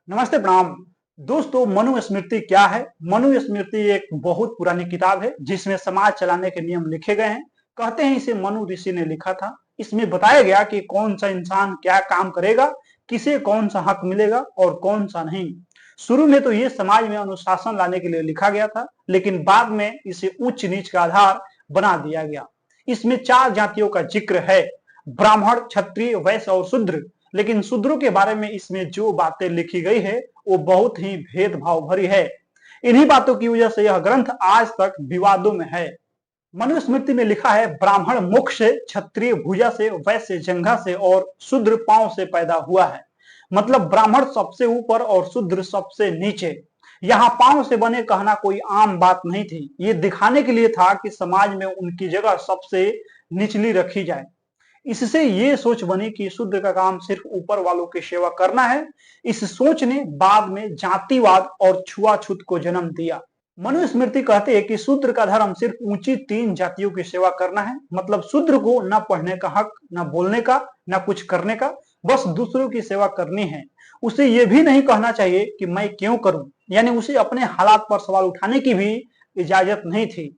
नमस्ते प्रणाम। दोस्तों, मनुस्मृति क्या है? मनुस्मृति एक बहुत पुरानी किताब है जिसमें समाज चलाने के नियम लिखे गए हैं। कहते हैं इसे मनु ऋषि ने लिखा था। इसमें बताया गया कि कौन सा इंसान क्या काम करेगा, किसे कौन सा हक मिलेगा और कौन सा नहीं। शुरू में तो ये समाज में अनुशासन लाने के लिए लिखा गया था, लेकिन बाद में इसे उच्च नीच का आधार बना दिया गया। इसमें 4 जातियों का जिक्र है: ब्राह्मण, क्षत्रिय, वैश्य और शूद्र। लेकिन शूद्रों के बारे में इसमें जो बातें लिखी गई है वो बहुत ही भेदभाव भरी है। इन्हीं बातों की वजह से यह ग्रंथ आज तक विवादों में है। मनुस्मृति में लिखा है, ब्राह्मण मुख से, क्षत्रिय भुजा से, वैश्य जंघा से और शूद्र पांव से पैदा हुआ है। मतलब ब्राह्मण सबसे ऊपर और शूद्र सबसे नीचे। यहाँ पांव से बने कहना कोई आम बात नहीं थी। ये दिखाने के लिए था कि समाज में उनकी जगह सबसे निचली रखी जाए। इससे ये सोच बनी कि शूद्र का काम सिर्फ ऊपर वालों की सेवा करना है। इस सोच ने बाद में जातिवाद और छुआछूत को जन्म दिया। मनुस्मृति कहते हैं कि शूद्र का धर्म सिर्फ ऊंची 3 जातियों की सेवा करना है। मतलब शूद्र को न पढ़ने का हक, न बोलने का, न कुछ करने का, बस दूसरों की सेवा करनी है। उसे ये भी नहीं कहना चाहिए कि मैं क्यों करूं, यानी उसे अपने हालात पर सवाल उठाने की भी इजाजत नहीं थी।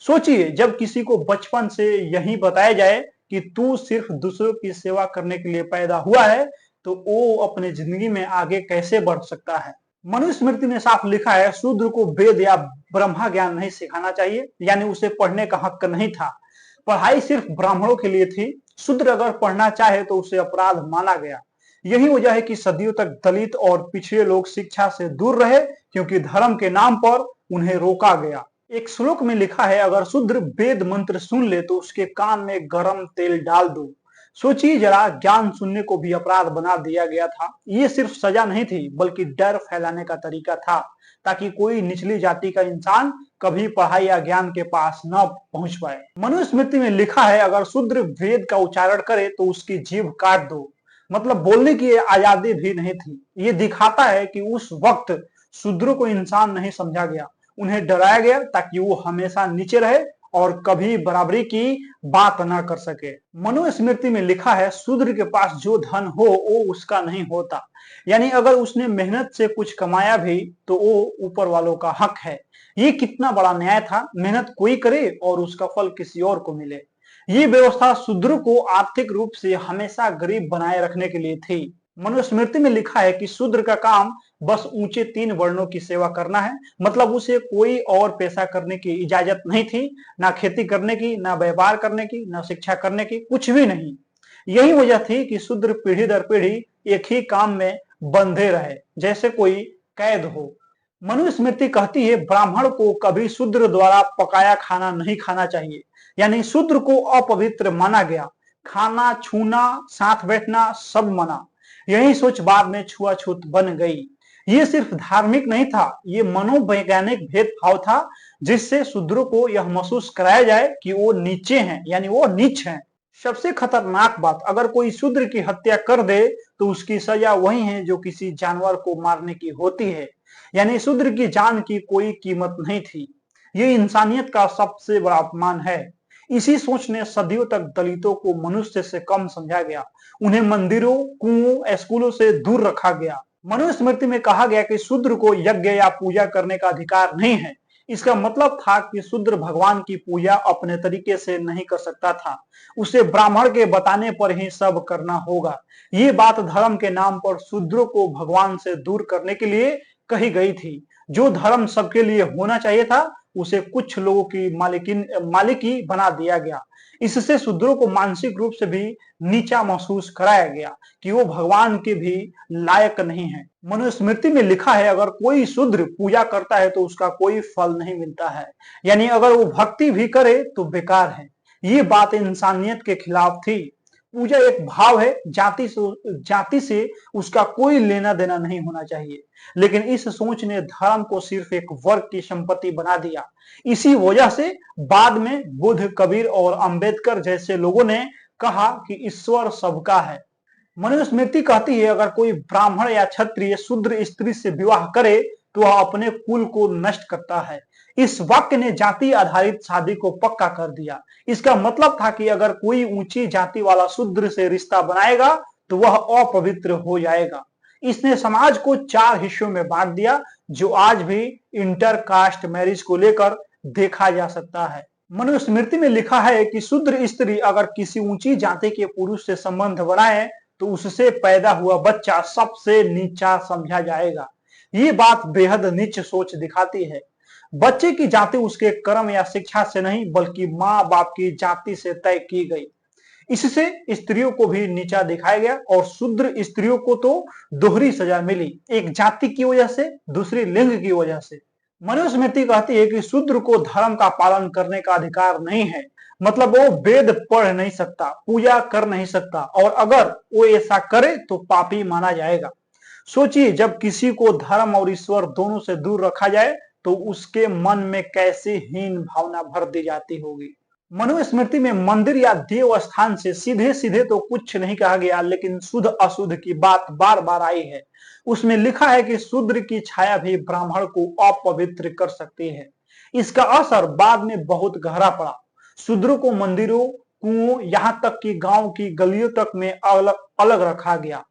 सोचिए, जब किसी को बचपन से यही बताया जाए कि तू सिर्फ दूसरों की सेवा करने के लिए पैदा हुआ है, तो वो अपने जिंदगी में आगे कैसे बढ़ सकता है। मनुस्मृति ने साफ लिखा है, शूद्र को वेद या ब्रह्मा ज्ञान नहीं सिखाना चाहिए, यानी उसे पढ़ने का हक नहीं था। पढ़ाई सिर्फ ब्राह्मणों के लिए थी। शूद्र अगर पढ़ना चाहे तो उसे अपराध माना गया। यही वजह है कि सदियों तक दलित और पिछड़े लोग शिक्षा से दूर रहे, क्योंकि धर्म के नाम पर उन्हें रोका गया। एक श्लोक में लिखा है, अगर शूद्र वेद मंत्र सुन ले तो उसके कान में गरम तेल डाल दो। सोचिए जरा, ज्ञान सुनने को भी अपराध बना दिया गया था। ये सिर्फ सजा नहीं थी, बल्कि डर फैलाने का तरीका था, ताकि कोई निचली जाति का इंसान कभी पढ़ाई या ज्ञान के पास न पहुंच पाए। मनुस्मृति में लिखा है, अगर शूद्र वेद का उच्चारण करे तो उसकी जीभ काट दो। मतलब बोलने की आजादी भी नहीं थी। ये दिखाता है कि उस वक्त शूद्रों को इंसान नहीं समझा गया, उन्हें डराया गया ताकि वो हमेशा नीचे रहे और कभी बराबरी की बात ना कर सके। मनुस्मृति में लिखा है, शूद्र के पास जो धन हो वो उसका नहीं होता। यानी अगर उसने मेहनत से कुछ कमाया भी तो वो ऊपर वालों का हक है। ये कितना बड़ा न्याय था, मेहनत कोई करे और उसका फल किसी और को मिले। ये व्यवस्था शूद्र को आर्थिक रूप से हमेशा गरीब बनाए रखने के लिए थी। मनुस्मृति में लिखा है कि शूद्र का काम बस ऊंचे 3 वर्णों की सेवा करना है। मतलब उसे कोई और पेशा करने की इजाजत नहीं थी, ना खेती करने की, ना व्यापार करने की, ना शिक्षा करने की, कुछ भी नहीं। यही वजह थी कि शूद्र पीढ़ी दर पीढ़ी एक ही काम में बंधे रहे, जैसे कोई कैद हो। मनुस्मृति कहती है, ब्राह्मण को कभी शूद्र द्वारा पकाया खाना नहीं खाना चाहिए। यानी शूद्र को अपवित्र माना गया। खाना, छूना, साथ बैठना सब मना। यही सोच बाद में छुआछूत बन गई। ये सिर्फ धार्मिक नहीं था, ये मनोवैज्ञानिक भेदभाव था, जिससे शूद्रों को यह महसूस कराया जाए कि वो नीचे हैं, यानी वो नीच हैं। सबसे खतरनाक बात, अगर कोई शूद्र की हत्या कर दे तो उसकी सजा वही है जो किसी जानवर को मारने की होती है। यानी शूद्र की जान की कोई कीमत नहीं थी। ये इंसानियत का सबसे बड़ा अपमान है। इसी सोच ने सदियों तक दलितों को मनुष्य से कम समझा गया। उन्हें मंदिरों, कुओं, स्कूलों से दूर रखा गया। मनुस्मृति में कहा गया कि शूद्र को यज्ञ या पूजा करने का अधिकार नहीं है। इसका मतलब था कि शूद्र भगवान की पूजा अपने तरीके से नहीं कर सकता था। उसे ब्राह्मण के बताने पर ही सब करना होगा। ये बात धर्म के नाम पर शूद्रों को भगवान से दूर करने के लिए कही गई थी। जो धर्म सबके लिए होना चाहिए था, उसे कुछ लोगों की मालिकी बना दिया गया। इससे शूद्रों को मानसिक रूप से भी नीचा महसूस कराया गया कि वो भगवान के भी लायक नहीं है। मनुस्मृति में लिखा है, अगर कोई शूद्र पूजा करता है तो उसका कोई फल नहीं मिलता है। यानी अगर वो भक्ति भी करे तो बेकार है। ये बात इंसानियत के खिलाफ थी। पूजा एक भाव है, जाति से उसका कोई लेना देना नहीं होना चाहिए। लेकिन इस सोच ने धर्म को सिर्फ एक वर्ग की संपत्ति बना दिया। इसी वजह से बाद में बुद्ध, कबीर और अंबेडकर जैसे लोगों ने कहा कि ईश्वर सबका है। मनुस्मृति कहती है, अगर कोई ब्राह्मण या क्षत्रिय शूद्र स्त्री से विवाह करे तो वह अपने कुल को नष्ट करता है। इस वाक्य ने जाति आधारित शादी को पक्का कर दिया। इसका मतलब था कि अगर कोई ऊंची जाति वाला शूद्र से रिश्ता बनाएगा तो वह अपवित्र हो जाएगा। इसने समाज को 4 हिस्सों में बांट दिया, जो आज भी इंटर कास्ट मैरिज को लेकर देखा जा सकता है। मनुस्मृति में लिखा है कि शूद्र स्त्री अगर किसी ऊंची जाति के पुरुष से संबंध बनाए तो उससे पैदा हुआ बच्चा सबसे नीचा समझा जाएगा। ये बात बेहद नीच सोच दिखाती है। बच्चे की जाति उसके कर्म या शिक्षा से नहीं बल्कि माँ बाप की जाति से तय की गई। इससे स्त्रियों को भी नीचा दिखाया गया और शूद्र स्त्रियों को तो दोहरी सजा मिली, एक जाति की वजह से, दूसरी लिंग की वजह से। मनुस्मृति कहती है कि शूद्र को धर्म का पालन करने का अधिकार नहीं है, मतलब वो वेद पढ़ नहीं सकता, पूजा कर नहीं सकता, और अगर वो ऐसा करे तो पापी माना जाएगा। सोचिए, जब किसी को धर्म और ईश्वर दोनों से दूर रखा जाए तो उसके मन में कैसी हीन भावना भर दी जाती होगी। मनुस्मृति में मंदिर या देव स्थान से सीधे सीधे तो कुछ नहीं कहा गया, लेकिन शुद्ध अशुद्ध की बात बार बार आई है। उसमें लिखा है कि शूद्र की छाया भी ब्राह्मण को अपवित्र कर सकती है। इसका असर बाद में बहुत गहरा पड़ा। शूद्रों को मंदिरों, कुओं, यहाँ तक कि गांव की गलियों तक में अलग अलग रखा गया।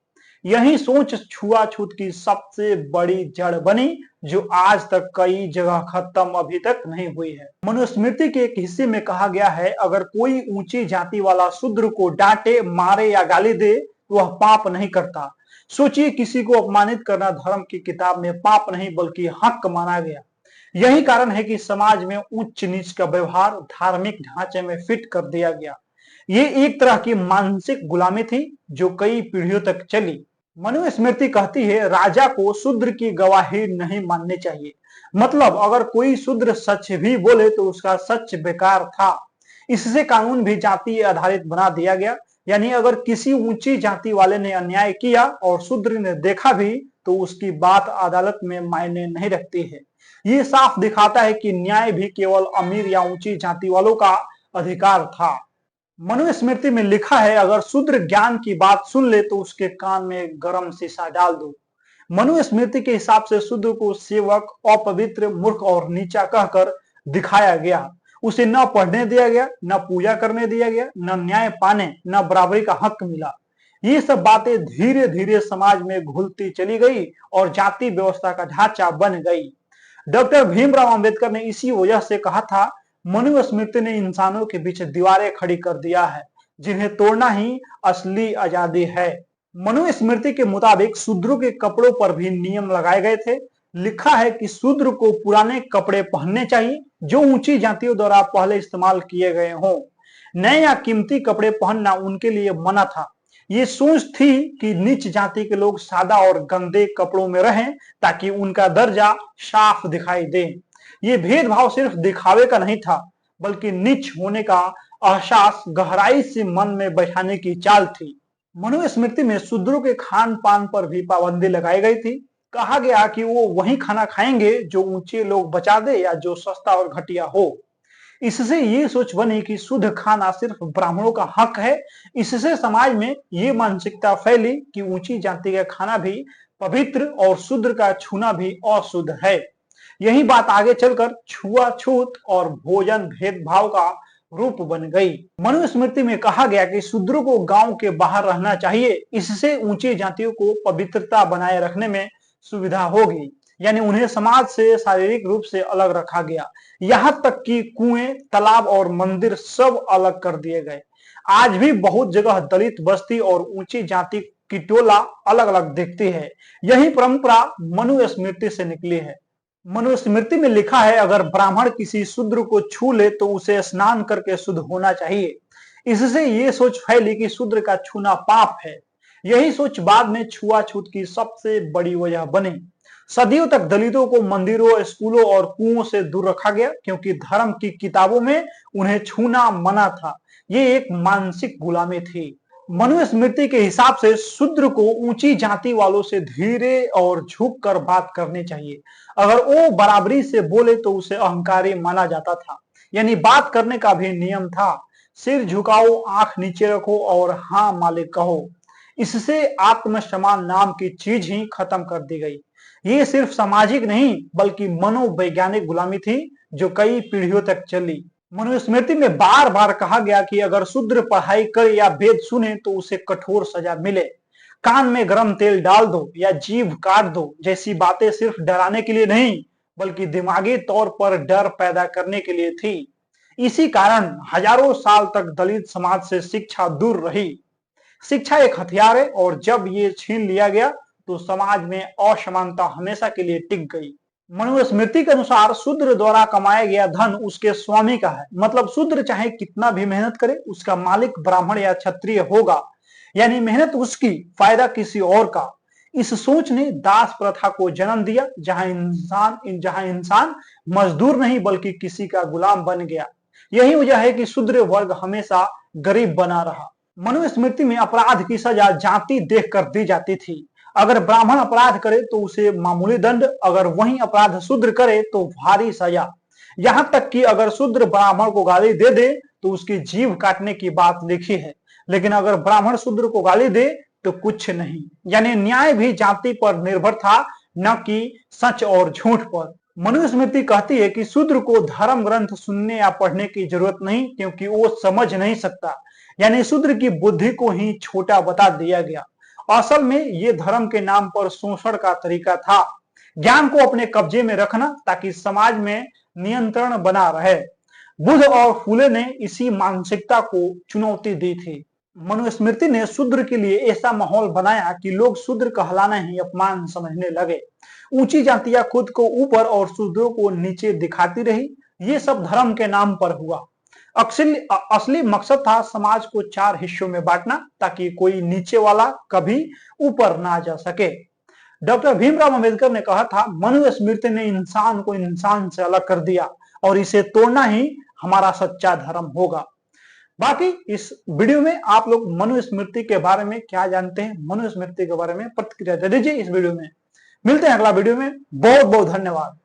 यही सोच छुआछूत की सबसे बड़ी जड़ बनी, जो आज तक कई जगह खत्म अभी तक नहीं हुई है। मनुस्मृति के एक हिस्से में कहा गया है, अगर कोई ऊंची जाति वाला शूद्र को डांटे, मारे या गाली दे तो वह पाप नहीं करता। सोचिए, किसी को अपमानित करना धर्म की किताब में पाप नहीं बल्कि हक माना गया। यही कारण है कि समाज में उच्च नीच का व्यवहार धार्मिक ढांचे में फिट कर दिया गया। ये एक तरह की मानसिक गुलामी थी जो कई पीढ़ियों तक चली। मनुस्मृति कहती है, राजा को शूद्र की गवाही नहीं माननी चाहिए। मतलब अगर कोई शूद्र सच भी बोले तो उसका सच बेकार था। इससे कानून भी जाति आधारित बना दिया गया, यानी अगर किसी ऊंची जाति वाले ने अन्याय किया और शूद्र ने देखा भी तो उसकी बात अदालत में मायने नहीं रखती है। ये साफ दिखाता है कि न्याय भी केवल अमीर या ऊंची जाति वालों का अधिकार था। मनुस्मृति में लिखा है, अगर शूद्र ज्ञान की बात सुन ले तो उसके कान में गरम शीशा डाल दो। मनुस्मृति के हिसाब से शूद्र को सेवक, अपवित्र, मूर्ख और नीचा कहकर दिखाया गया। उसे न पढ़ने दिया गया, न पूजा करने दिया गया, न न्याय पाने, न बराबरी का हक मिला। ये सब बातें धीरे धीरे समाज में घुलती चली गई और जाति व्यवस्था का ढांचा बन गई। डॉक्टर भीमराव अंबेडकर ने इसी वजह से कहा था, मनुस्मृति ने इंसानों के बीच दीवारें खड़ी कर दिया है, जिन्हें तोड़ना ही असली आजादी है। मनुस्मृति के मुताबिक शूद्रों के कपड़ों पर भी नियम लगाए गए थे। लिखा है कि शूद्र को पुराने कपड़े पहनने चाहिए जो ऊंची जातियों द्वारा पहले इस्तेमाल किए गए हों। नए या कीमती कपड़े पहनना उनके लिए मना था। ये सोच थी कि नीच जाति के लोग सादा और गंदे कपड़ों में रहें ताकि उनका दर्जा साफ दिखाई दे। ये भेदभाव सिर्फ दिखावे का नहीं था, बल्कि नीच होने का एहसास गहराई से मन में बैठाने की चाल थी। मनुस्मृति में शूद्रों के खान पान पर भी पाबंदी लगाई गई थी। कहा गया कि वो वही खाना खाएंगे जो ऊंचे लोग बचा दे या जो सस्ता और घटिया हो। इससे ये सोच बनी कि शुद्ध खाना सिर्फ ब्राह्मणों का हक है। इससे समाज में ये मानसिकता फैली कि ऊंची जाति का खाना भी पवित्र और शूद्र का छूना भी अशुद्ध है। यही बात आगे चलकर छुआछूत और भोजन भेदभाव का रूप बन गई। मनुस्मृति में कहा गया कि शूद्रों को गांव के बाहर रहना चाहिए, इससे ऊंची जातियों को पवित्रता बनाए रखने में सुविधा होगी, यानी उन्हें समाज से शारीरिक रूप से अलग रखा गया। यहाँ तक कि कुएं, तालाब और मंदिर सब अलग कर दिए गए। आज भी बहुत जगह दलित बस्ती और ऊंची जाति की टोला अलग अलग दिखती है। यही परंपरा मनुस्मृति से निकली है। मनुस्मृति में लिखा है, अगर ब्राह्मण किसी शूद्र को छू ले तो उसे स्नान करके शुद्ध होना चाहिए। इससे ये सोच फैली कि शूद्र का छूना पाप है। यही सोच बाद में छुआछूत की सबसे बड़ी वजह बनी। सदियों तक दलितों को मंदिरों, स्कूलों और कुओं से दूर रखा गया क्योंकि धर्म की किताबों में उन्हें छूना मना था। ये एक मानसिक गुलामी थी। मनुस्मृति के हिसाब से शूद्र को ऊंची जाति वालों से धीरे और झुक कर बात करनी चाहिए। अगर वो बराबरी से बोले तो उसे अहंकारी माना जाता था, यानी बात करने का भी नियम था। सिर झुकाओ, आंख नीचे रखो और हाँ मालिक कहो। इससे आत्मसम्मान नाम की चीज ही खत्म कर दी गई। ये सिर्फ सामाजिक नहीं बल्कि मनोवैज्ञानिक गुलामी थी जो कई पीढ़ियों तक चली। मनुस्मृति में बार बार कहा गया कि अगर शूद्र पढ़ाई करे या वेद सुने तो उसे कठोर सजा मिले। कान में गरम तेल डाल दो या जीभ काट दो जैसी बातें सिर्फ डराने के लिए नहीं बल्कि दिमागी तौर पर डर पैदा करने के लिए थी। इसी कारण हजारों साल तक दलित समाज से शिक्षा दूर रही। शिक्षा एक हथियार है और जब ये छीन लिया गया तो समाज में असमानता हमेशा के लिए टिक गई। मनुस्मृति के अनुसार शूद्र द्वारा कमाया गया धन उसके स्वामी का है, मतलब शूद्र चाहे कितना भी मेहनत करे उसका मालिक ब्राह्मण या क्षत्रिय होगा, यानी मेहनत उसकी, फायदा किसी और का। इस सोच ने दास प्रथा को जन्म दिया जहां इंसान मजदूर नहीं बल्कि किसी का गुलाम बन गया। यही वजह है कि शूद्र वर्ग हमेशा गरीब बना रहा। मनुस्मृति में अपराध की सजा जाति देखकर दी जाती थी। अगर ब्राह्मण अपराध करे तो उसे मामूली दंड, अगर वही अपराध शूद्र करे तो भारी सजा। यहां तक कि अगर शूद्र ब्राह्मण को गाली दे दे तो उसकी जीभ काटने की बात लिखी है, लेकिन अगर ब्राह्मण शूद्र को गाली दे तो कुछ नहीं। यानी न्याय भी जाति पर निर्भर था, न कि सच और झूठ पर। मनुस्मृति कहती है कि शूद्र को धर्म ग्रंथ सुनने या पढ़ने की जरूरत नहीं क्योंकि वो समझ नहीं सकता, यानी शूद्र की बुद्धि को ही छोटा बता दिया गया। असल में ये धर्म के नाम पर शोषण का तरीका था, ज्ञान को अपने कब्जे में रखना ताकि समाज में नियंत्रण बना रहे। बुद्ध और फूले ने इसी मानसिकता को चुनौती दी थी। मनुस्मृति ने शूद्र के लिए ऐसा माहौल बनाया कि लोग शूद्र कहलाना ही अपमान समझने लगे। ऊंची जातियां खुद को ऊपर और शूद्रों को नीचे दिखाती रही। ये सब धर्म के नाम पर हुआ। असली मकसद था समाज को चार हिस्सों में बांटना ताकि कोई नीचे वाला कभी ऊपर ना जा सके। डॉक्टर भीमराव अंबेडकर ने कहा था, मनुस्मृति ने इंसान को इंसान से अलग कर दिया और इसे तोड़ना ही हमारा सच्चा धर्म होगा। बाकी इस वीडियो में आप लोग मनुस्मृति के बारे में क्या जानते हैं, मनुस्मृति के बारे में प्रतिक्रिया दे दीजिए इस वीडियो में। मिलते हैं अगला वीडियो में। बहुत बहुत धन्यवाद।